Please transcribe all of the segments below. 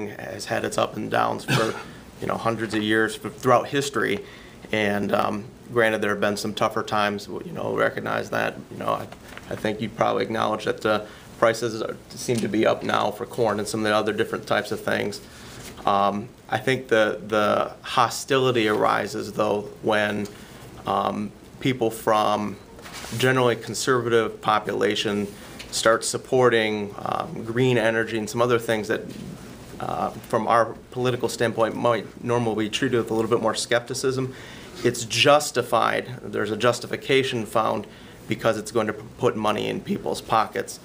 has had its up and downs for hundreds of years throughout history, and granted there have been some tougher times. Recognize that. I think you'd probably acknowledge that the prices seem to be up now for corn and some of the other different types of things. I think the hostility arises though when people from generally conservative population start supporting green energy and some other things that from our political standpoint might normally be treated with a little bit more skepticism. It's justified. There's a justification found because it's going to put money in people's pockets.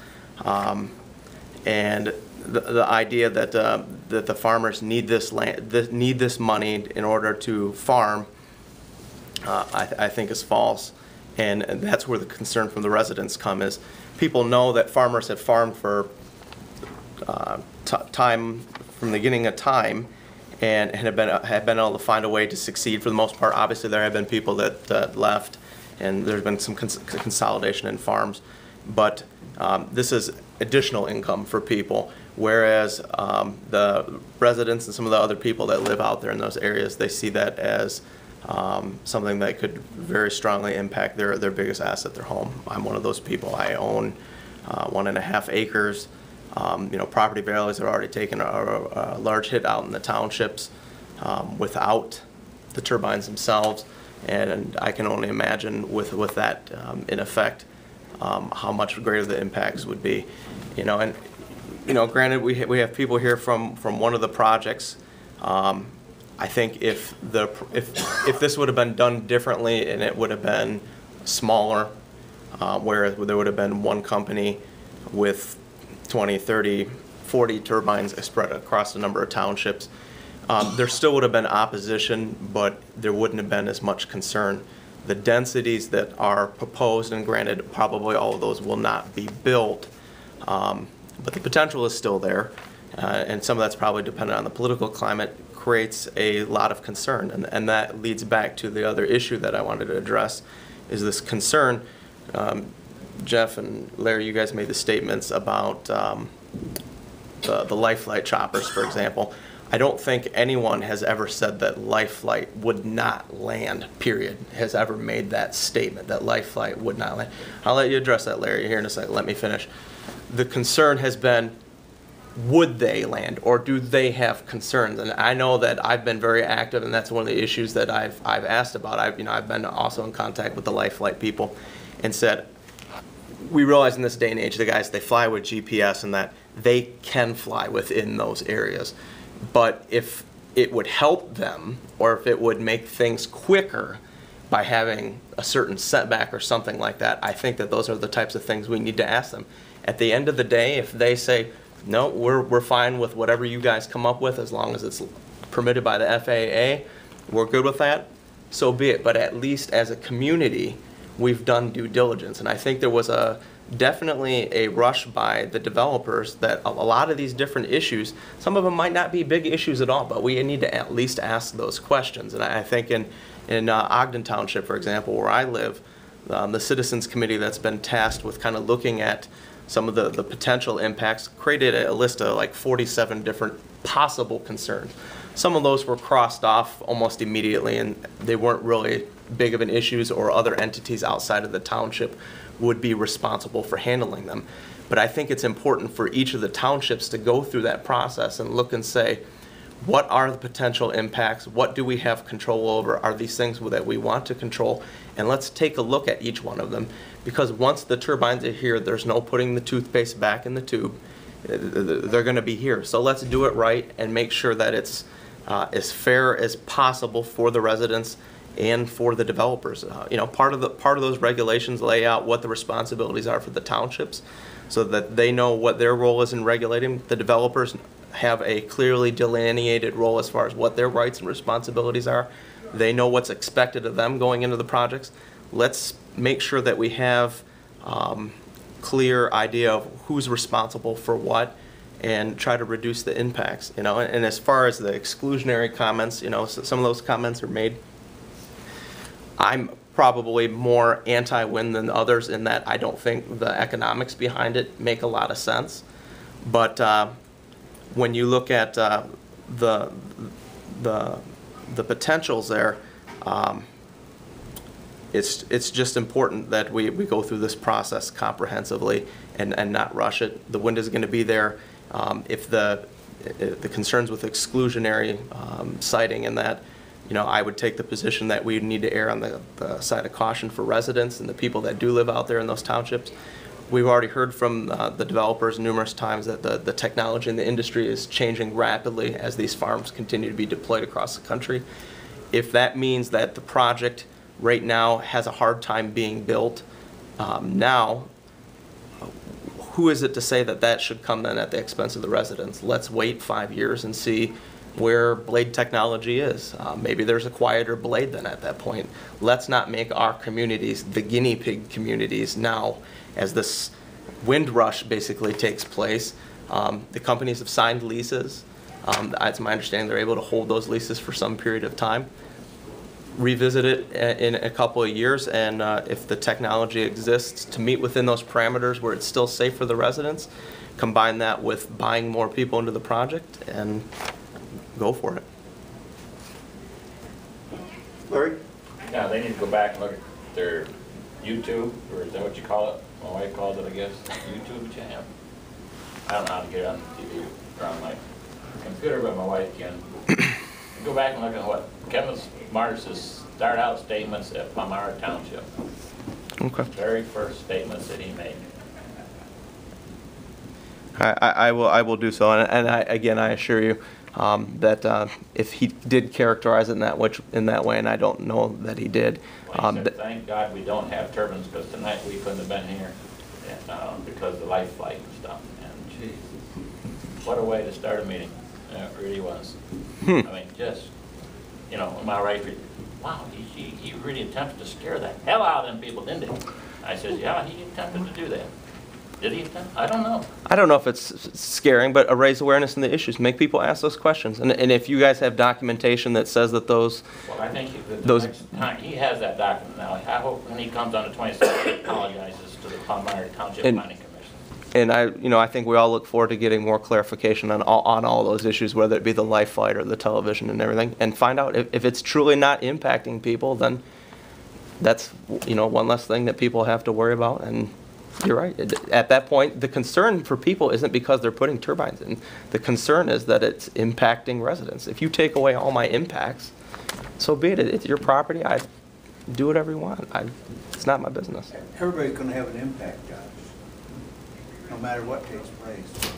And the idea that that the farmers need this land, need this money in order to farm, I think is false, and that's where the concern from the residents come. Is people know that farmers have farmed for time from the beginning of time, and have been able to find a way to succeed for the most part. Obviously, there have been people that left, and there's been some consolidation in farms, but this is additional income for people. Whereas the residents and some of the other people that live out there in those areas, they see that as something that could very strongly impact their biggest asset, their home. I'm one of those people. I own 1.5 acres. Property values are already taken a large hit out in the townships without the turbines themselves, and I can only imagine with that in effect how much greater the impacts would be. Granted, we have people here from one of the projects. I think if this would have been done differently and it would have been smaller, where there would have been one company with 20, 30, 40 turbines spread across a number of townships, there still would have been opposition, but there wouldn't have been as much concern. The densities that are proposed, and granted, probably all of those will not be built, but the potential is still there, and some of that's probably dependent on the political climate, creates a lot of concern, and that leads back to the other issue that I wanted to address, is this concern. Jeff and Larry, you guys made the statements about the life flight choppers, for example. I don't think anyone has ever said that life flight would not land, period, has ever made that statement, that life flight would not land. I'll let you address that, Larry, here in a second. Let me finish. The concern has been, would they land, or do they have concerns? And I know that I've been very active, and that's one of the issues that I've asked about. I've been also in contact with the life flight people and said, we realize in this day and age, the guys, they fly with GPS and that they can fly within those areas. But if it would help them, or if it would make things quicker by having a certain setback or something like that, I think that those are the types of things we need to ask them. At the end of the day, if they say, no, we're fine with whatever you guys come up with as long as it's permitted by the FAA, we're good with that, so be it. But at least as a community, we've done due diligence. And I think there was definitely a rush by the developers that a lot of these different issues, some of them might not be big issues at all, but we need to at least ask those questions. And I think in Ogden Township, for example, where I live, the Citizens Committee that's been tasked with kind of looking at some of the potential impacts created a list of like 47 different possible concerns. Some of those were crossed off almost immediately, and they weren't really big of an issues, or other entities outside of the township would be responsible for handling them. But I think it's important for each of the townships to go through that process and look and say, what are the potential impacts? What do we have control over? Are these things that we want to control? And let's take a look at each one of them, because once the turbines are here, there's no putting the toothpaste back in the tube. They're going to be here. So let's do it right and make sure that it's as fair as possible for the residents and for the developers. Part of those regulations lay out what the responsibilities are for the townships, so that they know what their role is in regulating. The developers have a clearly delineated role as far as what their rights and responsibilities are. They know what's expected of them going into the projects. Let's make sure that we have clear idea of who's responsible for what, and try to reduce the impacts. And as far as the exclusionary comments, some of those comments are made. I'm probably more anti-wind than others in that I don't think the economics behind it make a lot of sense. But when you look at the potentials there, it's just important that we go through this process comprehensively and not rush it. The wind is going to be there. If the concerns with exclusionary siting and that, I would take the position that we need to err on the side of caution for residents and the people that do live out there in those townships. We've already heard from the developers numerous times that the technology in the industry is changing rapidly as these farms continue to be deployed across the country. If that means that the project right now has a hard time being built now, who is it to say that that should come then at the expense of the residents? Let's wait 5 years and see where blade technology is. Maybe there's a quieter blade then at that point. Let's not make our communities the guinea pig communities now as this wind rush basically takes place. The companies have signed leases. It's my understanding they're able to hold those leases for some period of time. Revisit it in a couple of years, and if the technology exists to meet within those parameters where it's still safe for the residents, combine that with buying more people into the project and go for it. Larry? Yeah, they need to go back and look at their YouTube, or is that what you call it? My wife calls it, I guess, YouTube channel. I don't know how to get it on the TV or on my computer, but my wife can. Go back and look at what Kevin Martis's start out statements at Palmyra Township. Okay. Very first statements that he made. I will do so, and I assure you that if he did characterize it in that way, and I don't know that he did. Well, he said, thank God we don't have turbines, because tonight we couldn't have been here because of the life flight and stuff. And geez, what a way to start a meeting. It really was. I mean, just, my wife, wow, he really attempted to scare the hell out of them people, didn't he? I said, yeah, he attempted to do that. Did he attempt? I don't know. I don't know if it's scaring, but raise awareness in the issues. Make people ask those questions. And if you guys have documentation that says that those... Well, I think next time he has that document now. I hope when he comes on the 22nd, he apologizes to the Palmyra Township Planning Commission. And I think we all look forward to getting more clarification on all those issues, whether it be the life flight or the television and everything, and find out if it's truly not impacting people, then that's one less thing that people have to worry about. And you're right. At that point, the concern for people isn't because they're putting turbines in. The concern is that it's impacting residents. If you take away all my impacts, so be it. It's your property. I do whatever you want. It's not my business. Everybody's going to have an impact, Josh, no matter what takes place.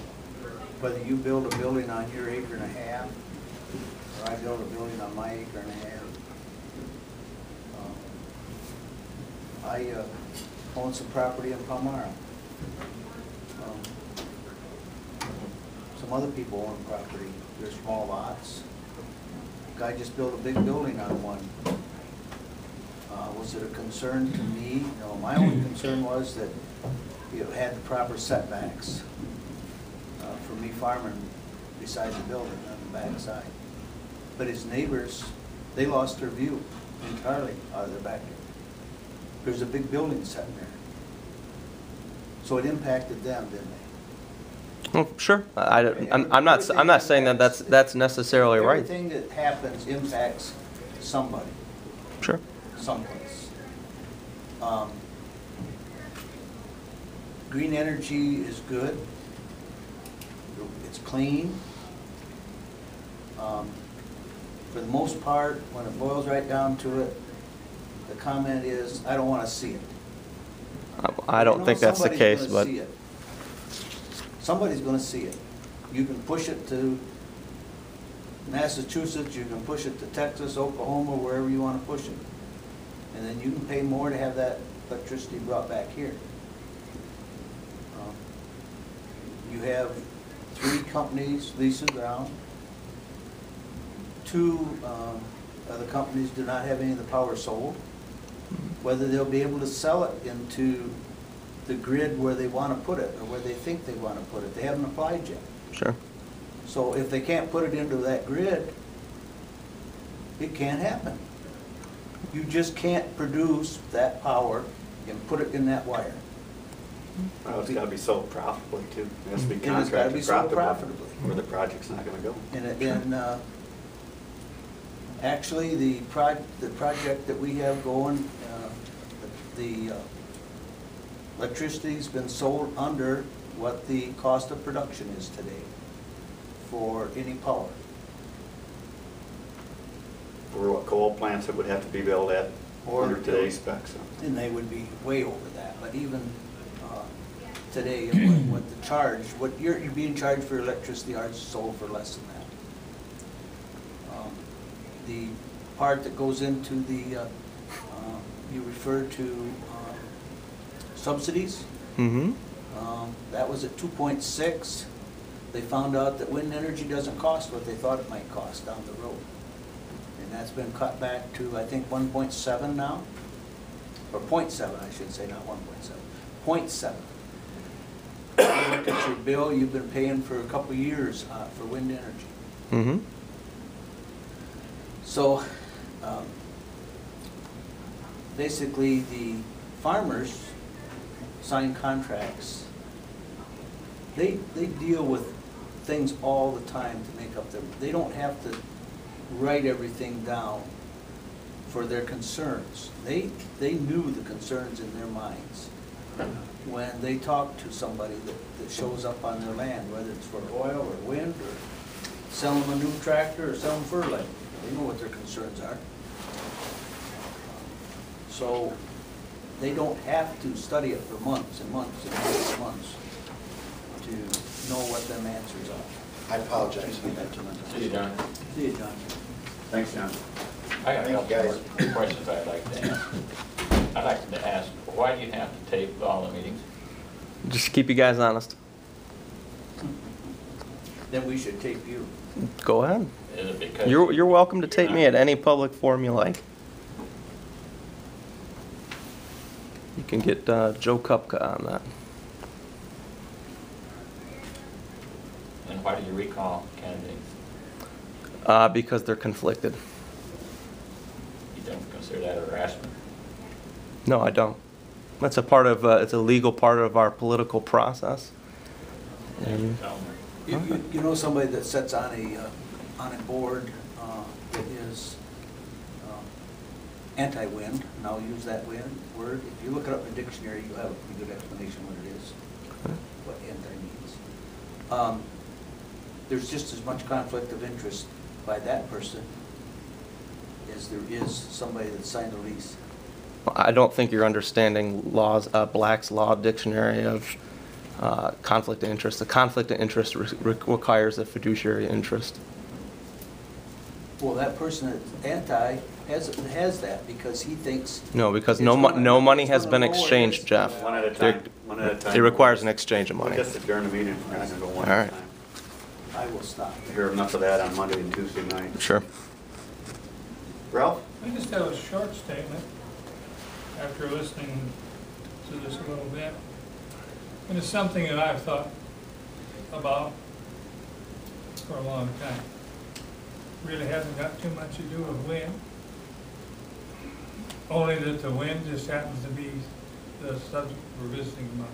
Whether you build a building on your acre and a half, or I build a building on my acre and a half. I own some property in Palmyra. Some other people own property. They're small lots. Guy just built a big building on one. Was it a concern to me? No, my only concern was that it had the proper setbacks for me farming beside the building on the back side. But his neighbors, they lost their view entirely out of their backyard. There's a big building sitting there. So it impacted them, didn't they? Well, sure. I'm not saying that that's necessarily right. Everything that happens impacts somebody. Sure. Someplace. Green energy is good. It's clean. For the most part, when it boils right down to it, the comment is, I don't want to see it. I don't think that's the case, but somebody's going to see it. You can push it to Massachusetts, you can push it to Texas, Oklahoma, wherever you want to push it. And then you can pay more to have that electricity brought back here. You have 3 companies lease the ground. 2 other companies do not have any of the power sold. Whether they'll be able to sell it into the grid where they want to put it or where they think they want to put it, they haven't applied yet. Sure. So if they can't put it into that grid, it can't happen. You just can't produce that power and put it in that wire. Well, it's gotta be sold profitably too. It has to be And it's gotta be contracted sold profitably, profitably. or the project's not gonna go. And actually, the project that we have going, the electricity's been sold under what the cost of production is today for any power. For what coal plants it would have to be built at Or- under today's specs. So. And they would be way over that, but even today, what the charge, what you're being charged for electricity are sold for less than that. The part that goes into the, you refer to subsidies, Mm-hmm. that was at 2.6. They found out that wind energy doesn't cost what they thought it might cost down the road. And that's been cut back to, I think, 1.7 now, or 0.7, I should say, not 1.7, 0.7. You look at your bill, you've been paying for a couple of years for wind energy. Mm-hmm. So, basically, the farmers sign contracts. They deal with things all the time to make up their, they don't have to write everything down for their concerns. They knew the concerns in their minds when they talk to somebody that shows up on their land, whether it's for oil or wind or sell them a new tractor or sell them fertilizer. They know what their concerns are. So they don't have to study it for months and months and months and months to know what them answers are. I apologize. See you, John. See you, John. Thanks, John. I got a Thank you, couple guys. more questions I'd like to ask. I'd like to ask, why do you have to tape all the meetings? Just to keep you guys honest. Then we should tape you. Go ahead. Is it because? You're welcome to you're tape me not- at any public forum you like. You can get Joe Kupka on that. And why do you recall candidates? Because they're conflicted. You don't consider that harassment? No, I don't. That's a part of, it's a legal part of our political process. And You know somebody that sits on a board that is anti-wind, and I'll use that word. If you look it up in the dictionary, you'll have a pretty good explanation what it is, what anti means. There's just as much conflict of interest by that person as there is somebody that signed a lease. I don't think you're understanding laws, Black's Law Dictionary of conflict of interest. The conflict of interest requires a fiduciary interest. Well, that person that's anti has that because he thinks. No, because it's no gonna- money it's has gonna been lower exchanged, his- Jeff. One at a There- time. One at a time. It requires an exchange of money. Just adjourn the meeting. We're not gonna go one All at right. a time. I will stop. I hear enough of that on Monday and Tuesday night. Sure. Ralph? I just have a short statement after listening to this a little bit. And it's something that I've thought about for a long time. Really hasn't got too much to do with wind. Only that the wind just happens to be the subject we're visiting about.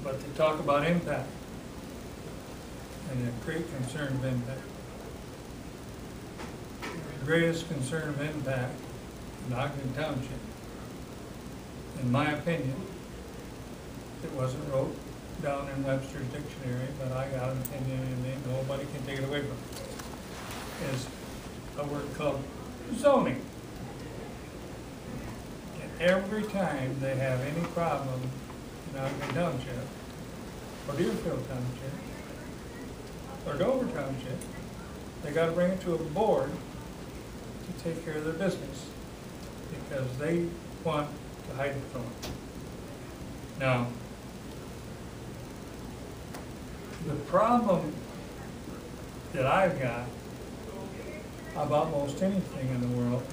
But they talk about impact and the great concern of impact. The greatest concern of impact in Ogden Township, in my opinion, it wasn't wrote down in Webster's dictionary, but I got an opinion and nobody can take it away from me, is a word called zoning. And every time they have any problem in Ogden Township, or Deerfield Township, or Dover Township, they gotta bring it to a board to take care of their business, because they want to hide it from them. Now, the problem that I've got about most anything in the world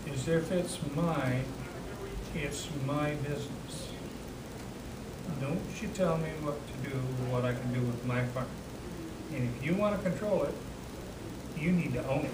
is if it's mine, it's my business. Don't you tell me what to do or what I can do with my farm. And if you want to control it, you need to own it.